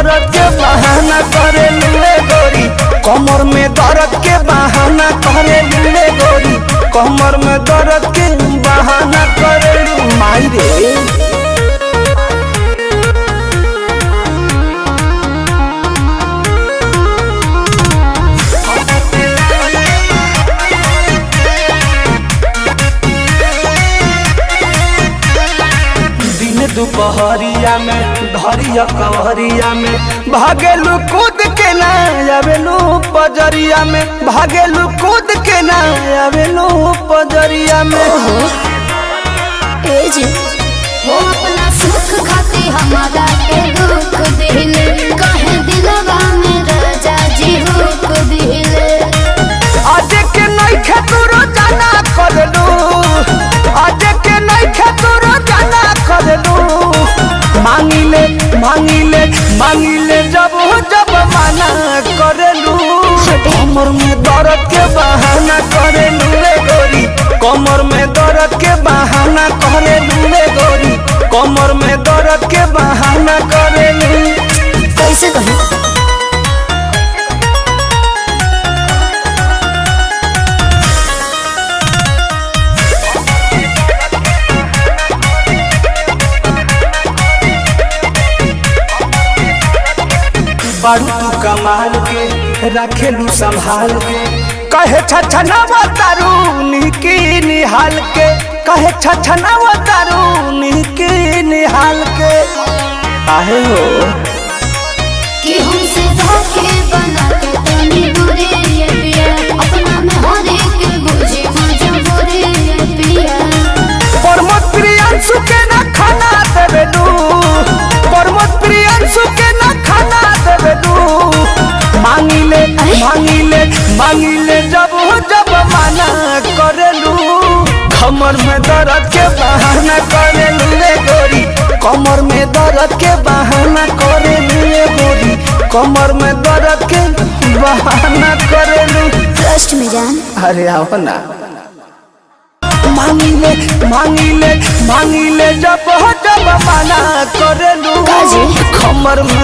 दर्द के बहाना करे लुए गोरी, कमर में दर्द के बहाना करे लुए गोरी, कमर में दर्द के बहाना करे लू माई रे। दुपहरिया में धरिया कवरिया में भागेलू कूद के ना आवेलू पजरिया में, भागेलू कूद के ना आवेलू पजरिया में। ए जी वो अपना सुख खाती हमारा के दुख दिले, कहे दिलवा में राजा जी हुक दिले। आज के नहीं खेतुरो जाना कर लू, आज के नहीं खेतुरो जाना कर लू, मांगिले मांगिले मांगिले जब जब माना करेलू, कमर में दर्द के बहाना करेलू रे गोरी, कमर में दर्द के बहाना करेलू रे गोरी, कमर में दर्द के बहाना करेलू। कैसे कहे बारू तू कमाल के रखेलू संभाल के, कहे छछनावा तारू निकी निहाल के, कहे छछनावा तारू निकी निहाल के। काहे हो कि हमसे धोखे बना के तनी दूरे ये पिया, अपना में हर एक बुझे मजबूरे ये पिया। परमत प्रियांशु के ना खाना देवे दू, परमत प्रियांशु के ना खाना देवे दू, मांगिले मांगिले मांगिले जब जब माना करेलू, कमर में दर्द के बहाना करेलू रे गोरी, कमर में दर्द के बहाना करेलू रे गोरी, कमर में दर्द के बहाना करेलू। ट्रस्ट में जान अरे आओ ना। मांगिले मांगिले मांगिले जब जब माना करेलू, कमर में